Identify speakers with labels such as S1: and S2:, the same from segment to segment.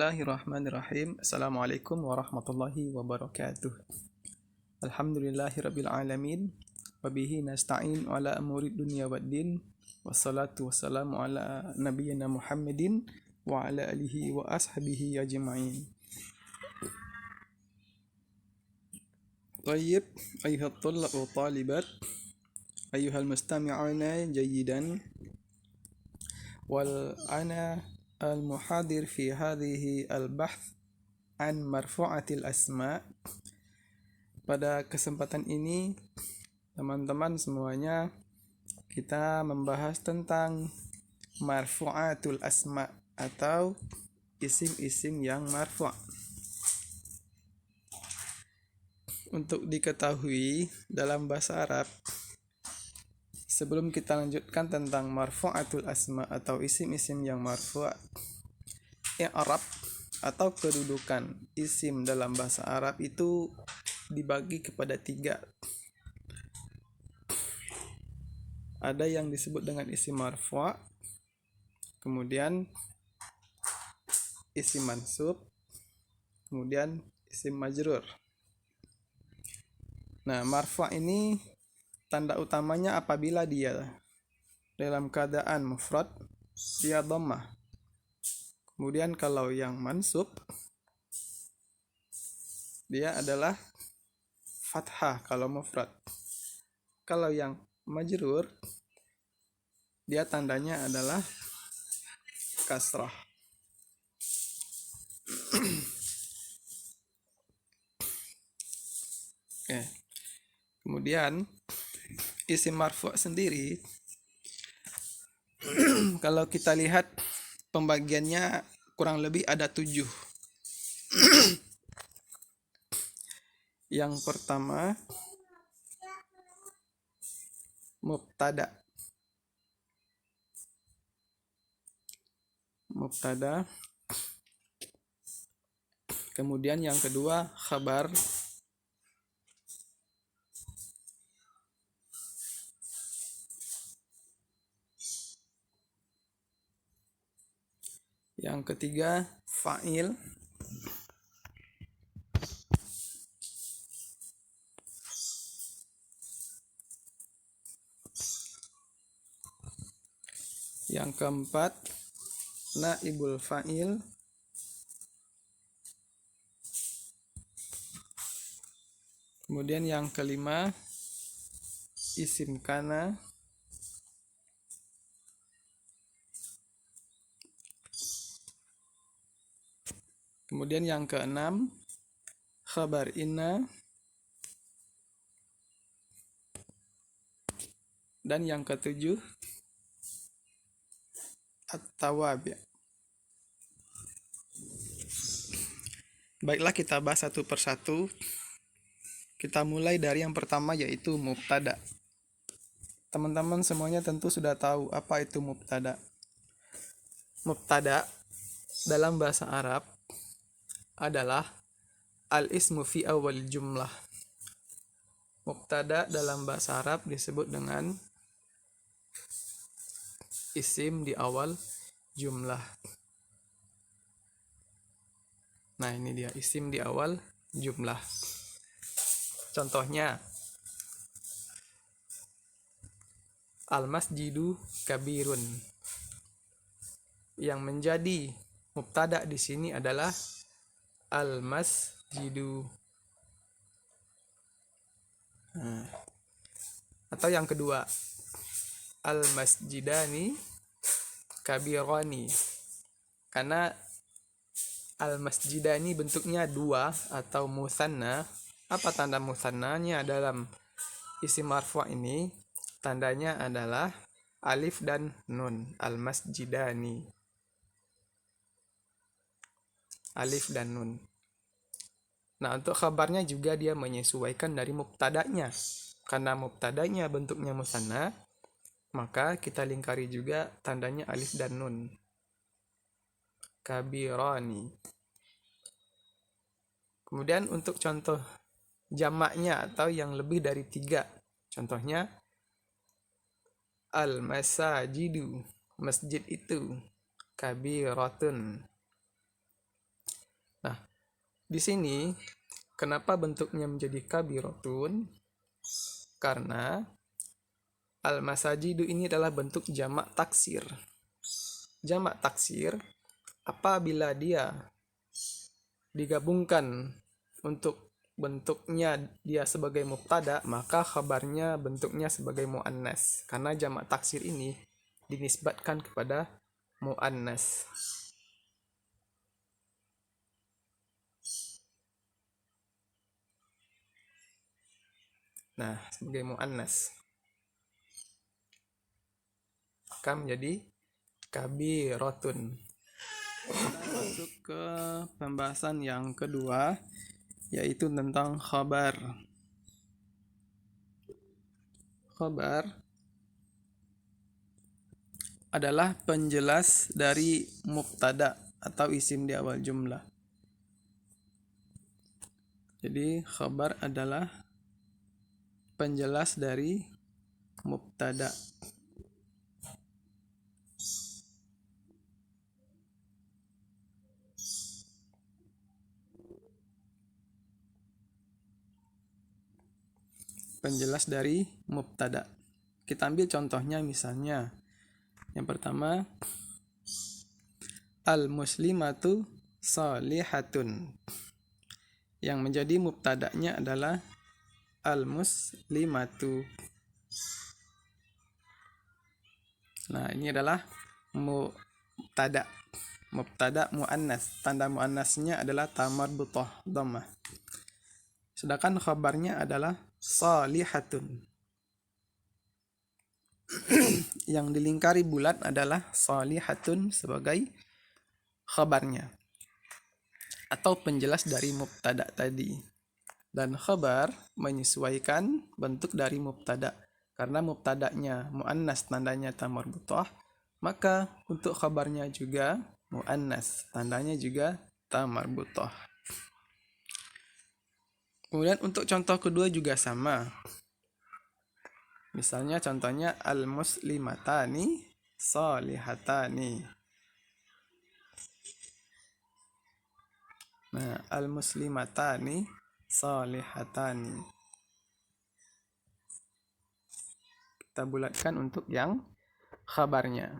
S1: Bismillahirrahmanirrahim. Assalamualaikum warahmatullahi wabarakatuh. Alhamdulillahirabbil alamin. Wabihi nasta'in ala amuri dunya waddin. Wassalatu wassalamu ala nabiyyina Muhammadin wa ala alihi wa ashabihi ajma'in. Tayyib, ayyuhat tullab wa talibat, ayyuhal mustami'una jayyidan, wal ana al-muhadir fi hadhihi al-bahth an marfu'atil asma. Pada kesempatan ini teman-teman semuanya kita membahas tentang marfu'atul asma atau isim-isim yang marfu'. Untuk diketahui dalam bahasa Arab, sebelum kita lanjutkan tentang marfu'atul asma atau isim-isim yang marfu', i'rab atau kedudukan isim dalam bahasa Arab itu dibagi kepada 3. Ada yang disebut dengan isim marfu', kemudian isim mansub, kemudian isim majrur. Nah, marfu' ini tanda utamanya apabila dia dalam keadaan mufrad, dia dhammah. Kemudian kalau yang mansub, dia adalah fathah kalau mufrad. Kalau yang majrur, dia tandanya adalah kasrah. Oke. Kemudian isim marfu' sendiri kalau kita lihat pembagiannya kurang lebih ada 7. Yang pertama mubtada. Kemudian yang kedua khabar. Yang ketiga fa'il. Yang keempat naibul fa'il. Kemudian yang kelima isim kana. Kemudian yang keenam khabar inna. Dan yang ketujuh at-tawabi'. Baiklah, kita bahas satu persatu. Kita mulai dari yang pertama, yaitu mubtada. Teman-teman semuanya tentu sudah tahu apa itu mubtada. Mubtada dalam bahasa Arab adalah al-ismu fi awal jumlah. Mubtada dalam bahasa Arab disebut dengan isim di awal jumlah. Nah, ini dia isim di awal jumlah. Contohnya al-masjidu kabirun. Yang menjadi mubtada di sini adalah al-masjidu. Atau yang kedua al-masjidani kabirani. Karena al-masjidani bentuknya 2 atau musanna. Apa tanda musannanya dalam isim marfu' ini? Tandanya adalah alif dan nun. Al-masjidani, alif dan nun. Nah, untuk khabarnya juga dia menyesuaikan dari mubtadanya. Karena mubtadanya bentuknya musanna, maka kita lingkari juga tandanya alif dan nun. Kabirani. Kemudian untuk contoh jamaknya atau yang lebih dari 3. Contohnya al-masajidu, masjid itu, kabiratun. Di sini kenapa bentuknya menjadi kabirotun? Karena al-masajidu ini adalah bentuk jamak taksir. Jamak taksir apabila dia digabungkan untuk bentuknya dia sebagai mubtada, maka khabarnya bentuknya sebagai muannas. Karena jamak taksir ini dinisbatkan kepada muannas. Nah, sebagai muannas. Maka menjadi kabirotun. Kita masuk ke pembahasan yang kedua, yaitu tentang khabar. Khabar adalah penjelas dari mubtada atau isim di awal jumlah. Jadi khabar adalah penjelas dari mubtada. Penjelas dari mubtada. Kita ambil contohnya, misalnya yang pertama, al-muslimatu salihatun. Yang menjadi mubtada'nya adalah al-muslimatu. Nah, ini adalah mubtada. Mubtada muannas. Tanda muannasnya adalah ta marbutah dhammah. Sedangkan khabarnya adalah salihatun. Yang dilingkari bulat adalah salihatun sebagai khabarnya atau penjelas dari mubtada tadi. Dan khabar menyesuaikan bentuk dari mubtada. Karena mubtada'nya muannas, tandanya ta marbutah, maka untuk khabarnya juga muannas, tandanya juga ta marbutah. Kemudian untuk contoh kedua juga sama. Misalnya contohnya al-muslimatani salihatani. Nah, al-muslimatani salihatani. Kita bulatkan untuk yang khabarnya.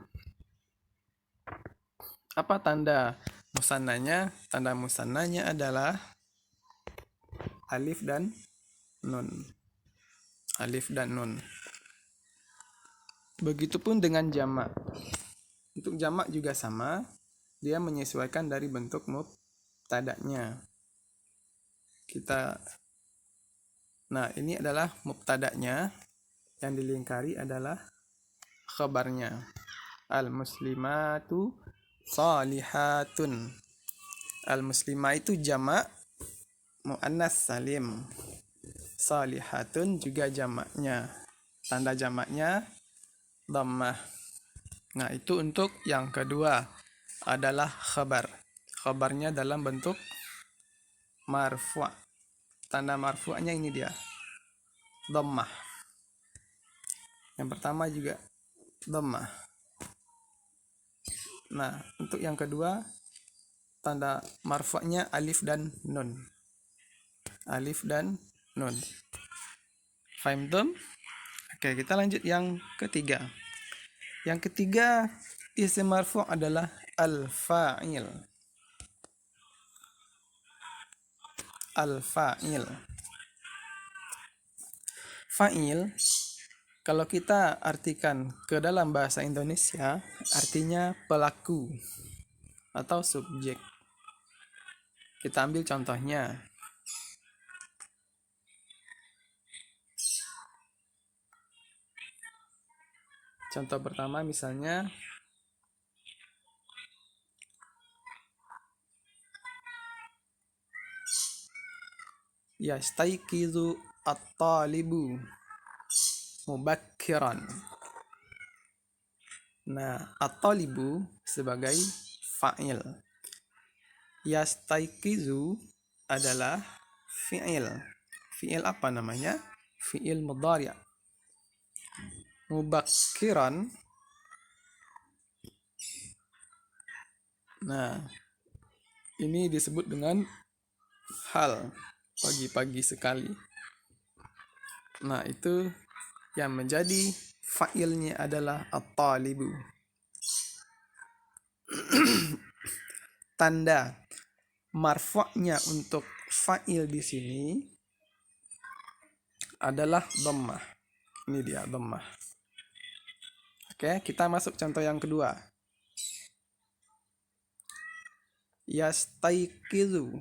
S1: Apa tanda musannanya? Tanda musannanya adalah alif dan nun. Alif dan nun. Begitupun dengan jamak. Untuk jamak juga sama, dia menyesuaikan dari bentuk mubtada'nya. Nah, ini adalah mubtada'nya, yang dilingkari adalah khabarnya. Al-muslimatu salihatun. Al-muslimah itu jamak muannas salim. Salihatun juga jamaknya. Tanda jamaknya dhammah. Nah, itu untuk yang kedua adalah khabar. Khabarnya dalam bentuk marfu'. Tanda marfu'nya ini dia, dhammah. Yang pertama juga dhammah. Nah, untuk yang kedua tanda marfu'nya alif dan nun. Alif dan nun. Faham? Oke, kita lanjut yang ketiga. Yang ketiga, isim marfu' adalah al-fa'il. Al-fa'il. Fa'il, kalau kita artikan ke dalam bahasa Indonesia, artinya pelaku atau subjek. Kita ambil contohnya. Contoh pertama misalnya, yastayqizu at-talibu mubakkiran. Nah, at-talibu sebagai fa'il. Yastayqizu adalah fi'il. Fi'il apa namanya? Fi'il mudhari'. Mubakkiran. Nah, ini disebut dengan hal, pagi-pagi sekali. Nah, itu yang menjadi fa'ilnya adalah at-talibu. Tanda marfu'nya untuk fa'il di sini adalah dhammah. Ini dia dhammah. Oke, kita masuk contoh yang kedua. Yastaiqizu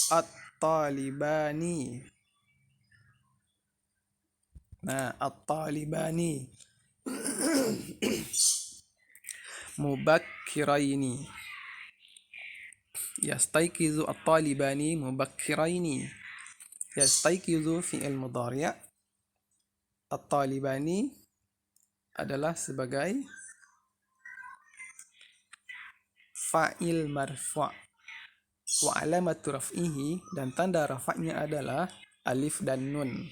S1: at-talibani. Nah, at-talibani mubakkiraini. Yastaiqizu at-talibani mubakkiraini. Yastaiqizu fi'il mudhari'. At-talibani adalah sebagai fa'il marfu'. Wa alamatu raf'ihi, dan tanda rafa'nya adalah alif dan nun.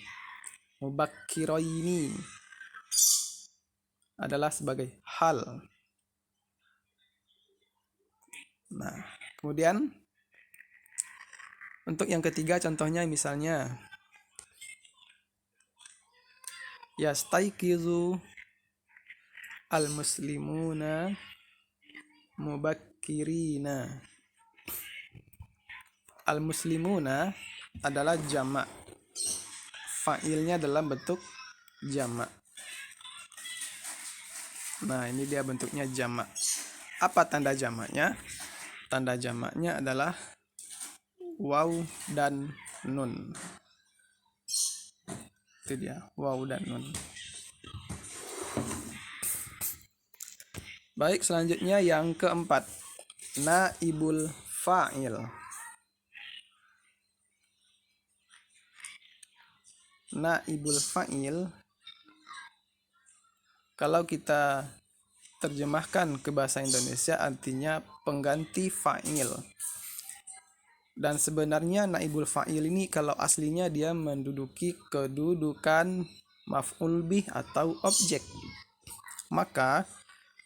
S1: Mubakkiraini adalah sebagai hal. Nah, kemudian untuk yang ketiga contohnya misalnya yastaiqizu al-muslimuna mubakkirina. Al-muslimuna adalah jamak. Fa'ilnya dalam bentuk jamak. Nah, ini dia bentuknya jamak. Apa tanda jamaknya? Tanda jamaknya adalah waw dan nun. Itu dia, waw dan nun. Baik, selanjutnya yang keempat, naibul fa'il. Naibul fa'il, kalau kita terjemahkan ke bahasa Indonesia artinya pengganti fa'il. Dan sebenarnya naibul fa'il ini kalau aslinya dia menduduki kedudukan maf'ul bih atau objek. Maka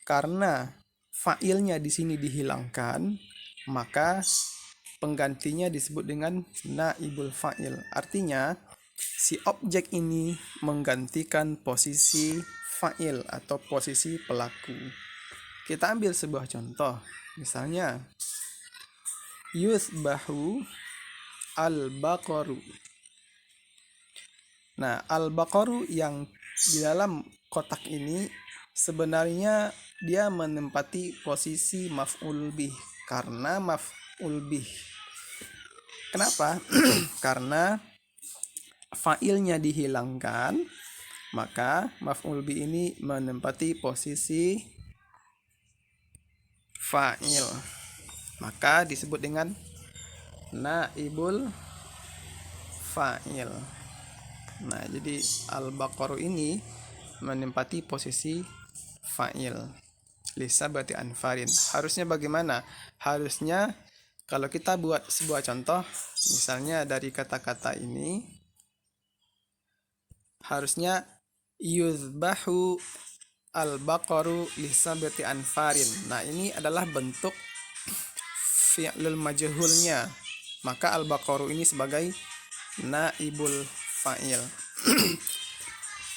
S1: karena fa'ilnya di sini dihilangkan, maka penggantinya disebut dengan naibul fa'il. Artinya si objek ini menggantikan posisi fa'il atau posisi pelaku. Kita ambil sebuah contoh. Misalnya yusbahu al-baqaru. Nah, al-baqaru yang di dalam kotak ini sebenarnya dia menempati posisi maf'ul bih karena maf'ul bih. Kenapa? Karena fa'ilnya dihilangkan, maka maf'ul bih ini menempati posisi fa'il. Maka disebut dengan naibul fa'il. Nah, jadi al-baqaru ini menempati posisi fa'il. Lisabati anfarin. Harusnya bagaimana? Harusnya kalau kita buat sebuah contoh, misalnya dari kata-kata ini, harusnya yuzbahu al-baqaru lisabati anfarin. Nah, ini adalah bentuk fi'lul majhulnya. Maka al-baqaru ini sebagai naibul fa'il.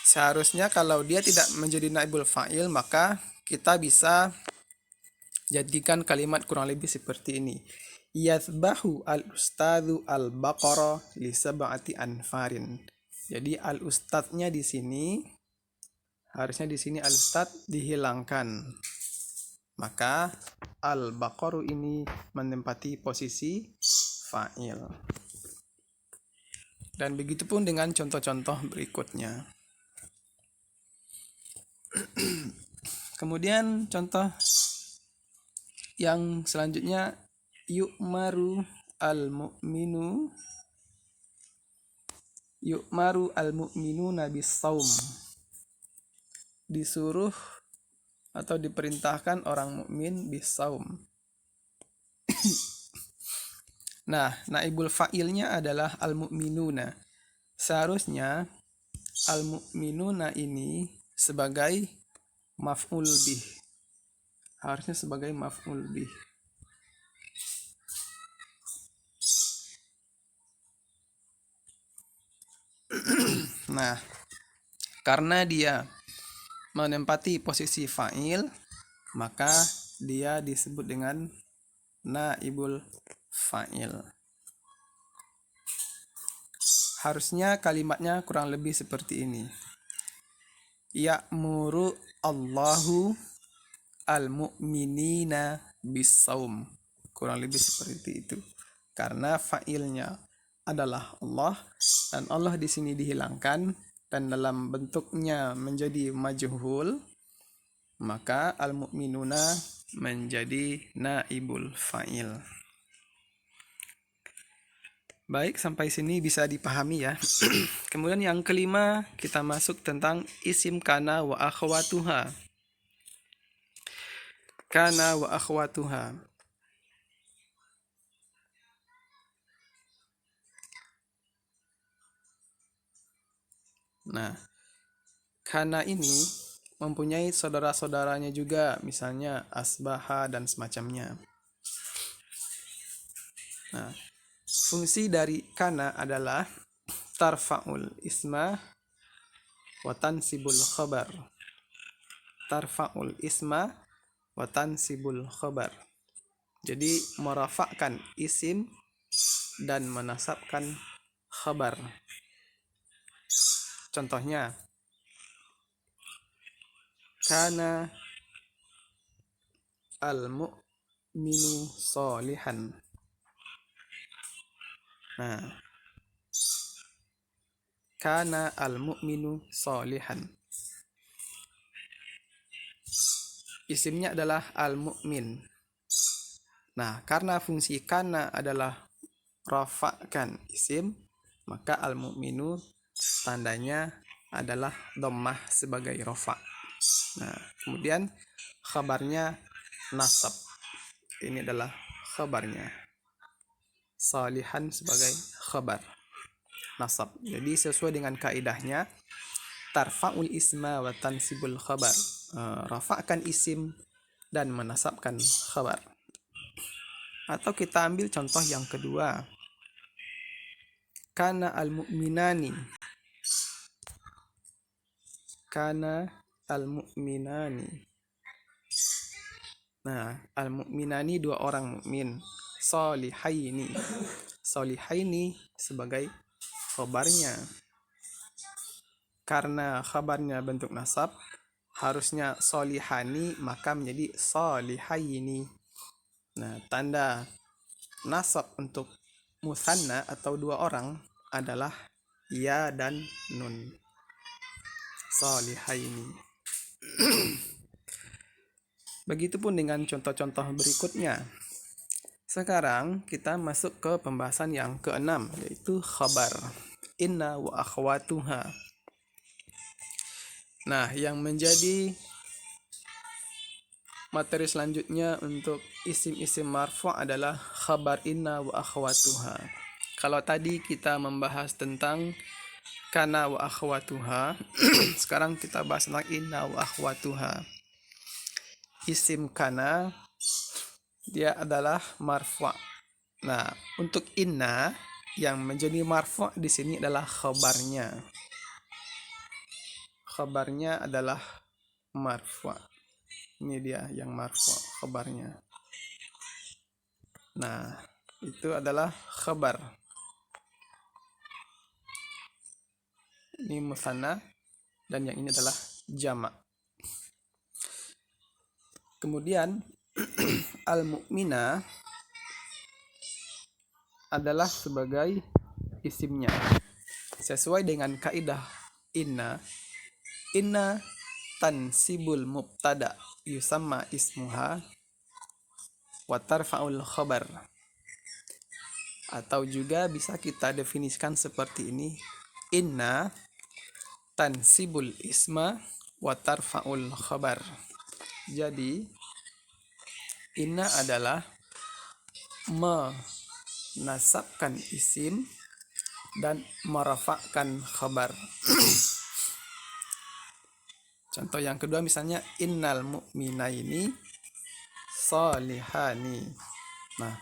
S1: Seharusnya kalau dia tidak menjadi naibul fa'il, maka kita bisa jadikan kalimat kurang lebih seperti ini. Yadhbahu al-ustadzu al-baqara li sab'ati anfarin. Jadi al-ustadznya di sini harusnya di sini al-ustadz dihilangkan. Maka al-baqaru ini menempati posisi fa'il. Dan begitu pun dengan contoh-contoh berikutnya. Kemudian contoh yang selanjutnya, yu'maru al-mu'minuna bis-shaum. Disuruh atau diperintahkan orang mukmin bis-shaum. Nah, naibul fa'ilnya adalah al-mu'minuna. Seharusnya al-mu'minuna ini sebagai maf'ul bih. Harusnya sebagai maf'ul bih. Nah, karena dia menempati posisi fa'il, maka dia disebut dengan naibul fa'il. Harusnya kalimatnya kurang lebih seperti ini. Ya'muru Allahu al-mu'minina bis-saum. Kurang lebih seperti itu. Karena fa'ilnya adalah Allah dan Allah di sini dihilangkan dan dalam bentuknya menjadi majhul, maka al-mu'minuna menjadi naibul fa'il. Baik, sampai sini bisa dipahami ya. Kemudian yang kelima, kita masuk tentang isim kana wa akhwatuha. Kana wa akhwatuha. Nah, kana ini mempunyai saudara-saudaranya juga, misalnya asbaha dan semacamnya. Nah, fungsi dari kana adalah tarfa'ul isma wa tansibul khabar. Tarfa'ul isma wa tansibul khabar. Jadi merafakkan isim dan menasabkan khabar. Contohnya, kana al-mu'minu solihan. Nah, kana al-mu'minu solihan. Isimnya adalah al-mu'min. Nah, karena fungsi kana adalah rafa'kan isim, maka al-mu'minu tandanya adalah dhammah sebagai rafa'. Nah, kemudian khabarnya nasab. Ini adalah khabarnya. Salihan sebagai khabar. Nasab. Jadi sesuai dengan kaidahnya, tarfa'ul isma wa tansibul khabar. Rafa'kan isim dan menasabkan khabar. Atau kita ambil contoh yang kedua. Kana al-mu'minani. Kana al-mu'minani. Nah, al-mu'minani dua orang mukmin. Solihaini. Solihaini sebagai khabarnya. Karena khabarnya bentuk nasab, harusnya solihani maka menjadi solihaini. Nah, tanda nasab untuk musanna atau dua orang adalah ya dan nun. Solihaini. Begitupun dengan contoh-contoh berikutnya. Sekarang kita masuk ke pembahasan yang keenam, yaitu khabar. Inna wa akhwatuha. Nah, yang menjadi materi selanjutnya untuk isim-isim marfu' adalah khabar inna wa akhwatuha. Kalau tadi kita membahas tentang kana wa akhwatuha, sekarang kita bahas tentang inna wa akhwatuha. Isim kana dia adalah marfu'. Nah, untuk inna yang menjadi marfu' di sini adalah khabarnya. Khabarnya adalah marfu'. Ini dia yang marfu' khabarnya. Nah, itu adalah khabar. Ini musanna dan yang ini adalah jamak. Kemudian al-mu'mina adalah sebagai isimnya. Sesuai dengan kaidah inna tansibul mubtada yusamma ismuha wa tarfa'ul khabar. Atau juga bisa kita definisikan seperti ini. Inna tansibul isma wa tarfa'ul khabar. Jadi inna adalah menasabkan isim dan merafa'kan khabar. Contoh yang kedua misalnya innal mu'minaini salihani. Nah,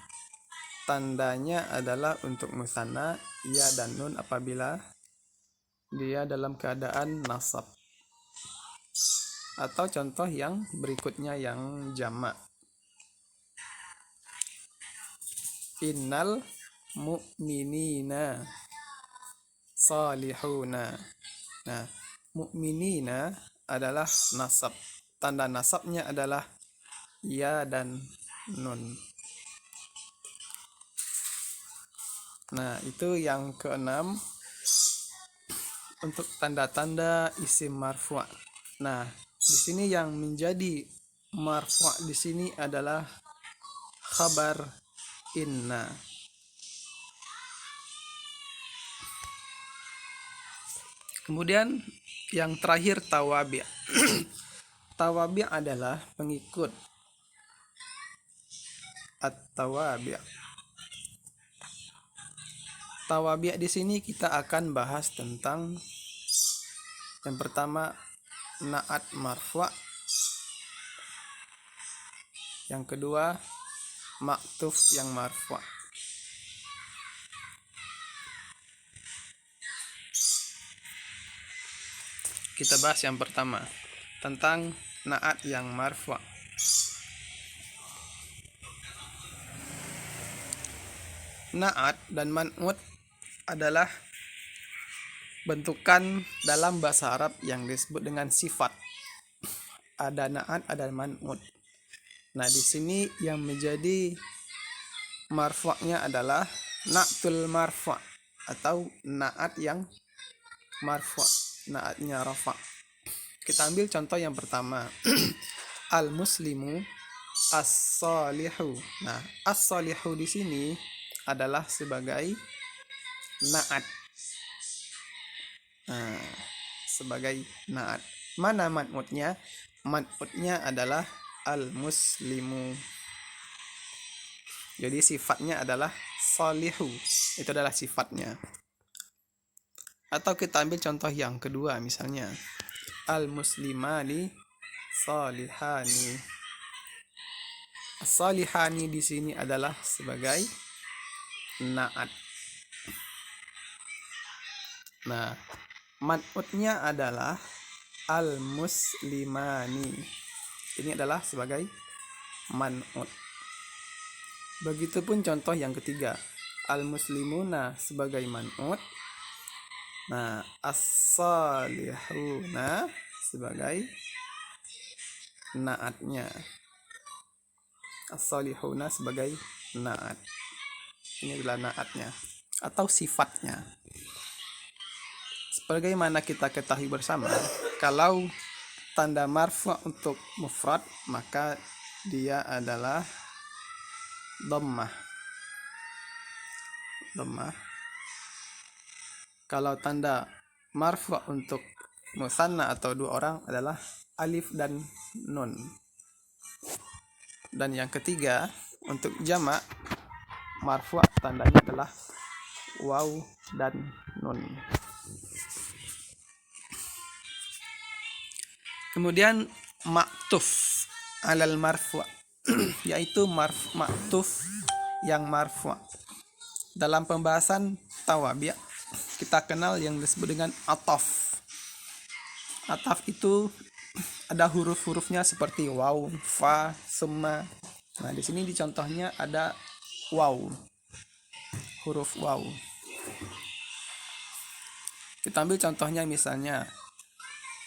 S1: tandanya adalah untuk musanna ya dan nun apabila dia dalam keadaan nasab. Atau contoh yang berikutnya yang jamak. Innal mu'minina salihuna. Nah, mu'minina adalah nasab. Tanda nasabnya adalah ya dan nun. Nah, itu yang keenam untuk tanda-tanda isim marfu'. Nah, di sini yang menjadi marfu' di sini adalah khabar inna. Kemudian yang terakhir tawabi'. Tawabi' adalah pengikut. At-tawabi'. Tawabi' di sini kita akan bahas tentang yang pertama na'at marfu', yang kedua maktuf yang marfu'. Kita bahas yang pertama tentang na'at yang marfu'. Na'at dan man'ut adalah bentukan dalam bahasa Arab yang disebut dengan sifat. Ada na'at, ada man'ut. Nah, di sini yang menjadi marfu'nya adalah na'tul marfu' atau na'at yang marfu', na'atnya rafa'. Kita ambil contoh yang pertama. Al-muslimu as-salihu. Nah, as-salihu di sini adalah sebagai na'at. Nah, sebagai na'at. Mana man'utnya? Man'utnya adalah al-muslimu. Jadi sifatnya adalah salihu. Itu adalah sifatnya. Atau kita ambil contoh yang kedua, misalnya al-muslimani salihani. Salihani di sini adalah sebagai na'at. Nah, man'utnya adalah al-muslimani. Ini adalah sebagai man'ut. Begitupun contoh yang ketiga, al-muslimuna sebagai man'ut. Nah, as-salihuna sebagai na'atnya. As-salihuna sebagai na'at. Ini adalah na'atnya atau sifatnya. Sebagaimana kita ketahui bersama, kalau tanda marfu' untuk mufrad maka dia adalah dhammah. Dhammah. Kalau tanda marfu' untuk musanna atau dua orang adalah alif dan nun. Dan yang ketiga, untuk jamak marfu' tandanya adalah waw dan nun. Kemudian maktuf alal marfu' yaitu maktuf yang marfu'. Dalam pembahasan tawabi' kita kenal yang disebut dengan ataf. Ataf itu ada huruf-hurufnya seperti waw, fa, summa. Nah, di sini di contohnya ada waw. Huruf waw. Kita ambil contohnya misalnya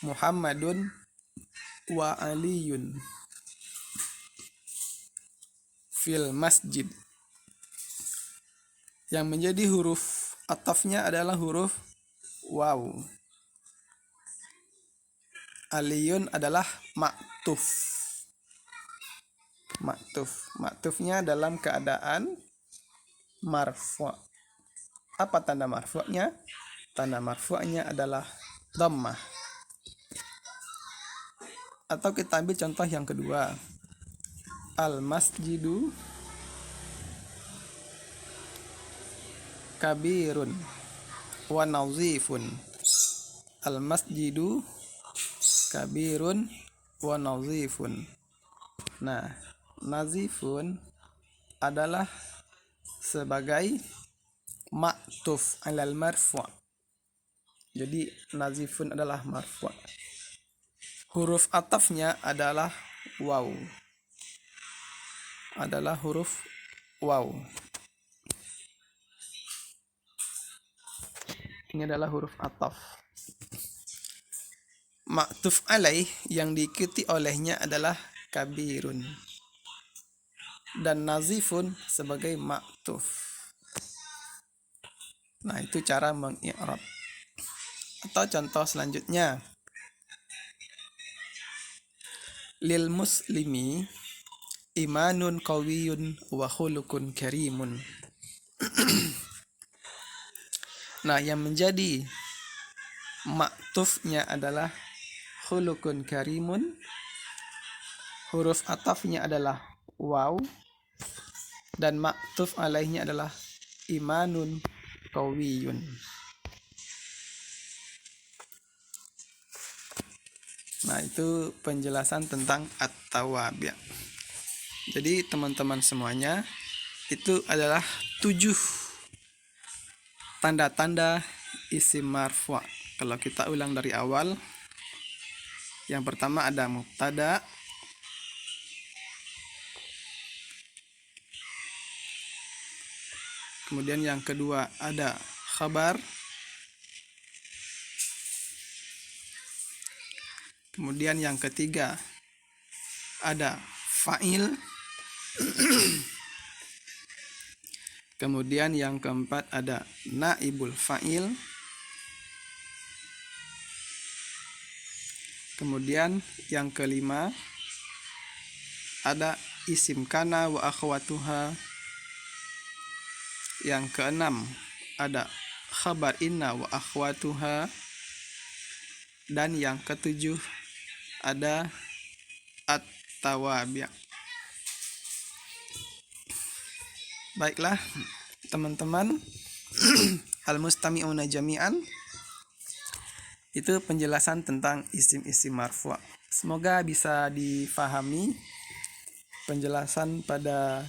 S1: Muhammadun wa Aliyun fil masjid. Yang menjadi huruf atafnya adalah huruf waw. Aliyun adalah maktuf. Maktufnya dalam keadaan marfu'. Apa tanda marfu'nya? Tanda marfu'nya adalah dhammah. Atau kita ambil contoh yang kedua. Al-masjidu kabirun wa nazifun. Al-masjidu kabirun wa nazifun. Nah, nazifun adalah sebagai maktuf alal marfu'. Jadi nazifun adalah marfu'. Huruf atafnya adalah waw. Adalah huruf waw. Ini adalah huruf ataf. Ma'tuf alaih yang diikuti olehnya adalah kabirun. Dan nazifun sebagai ma'tuf. Nah, itu cara mengi'rab. Atau contoh selanjutnya. Lil muslimi imanun qawiyun wa khuluqun karimun. Nah, yang menjadi maktufnya adalah khuluqun karimun. Huruf atafnya adalah waw. Dan maktuf alaihnya adalah imanun qawiyun. Nah, itu penjelasan tentang at-tawabi'. Jadi teman-teman semuanya, itu adalah 7 tanda-tanda isim marfu'. Kalau kita ulang dari awal, yang pertama ada mubtada, kemudian yang kedua ada khabar, kemudian yang ketiga ada fa'il, kemudian yang keempat ada naibul fa'il, kemudian yang kelima ada isim kana wa akhwatuha, yang keenam ada khabar inna wa akhwatuha, dan yang ketujuh ada at-tawabi'. Baiklah teman-teman al-mustami'una jami'an, itu penjelasan tentang isim-isim marfu'. Semoga bisa difahami penjelasan pada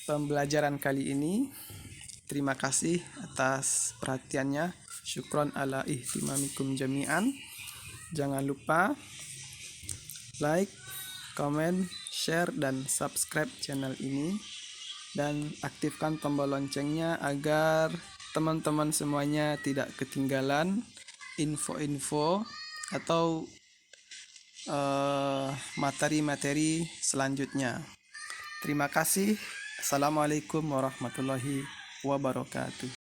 S1: pembelajaran kali ini. Terima kasih atas perhatiannya. Syukron ala ihtimamikum jami'an. Jangan lupa like, comment, share, dan subscribe channel ini. Dan aktifkan tombol loncengnya agar teman-teman semuanya tidak ketinggalan info-info atau materi-materi selanjutnya. Terima kasih. Assalamualaikum warahmatullahi wabarakatuh.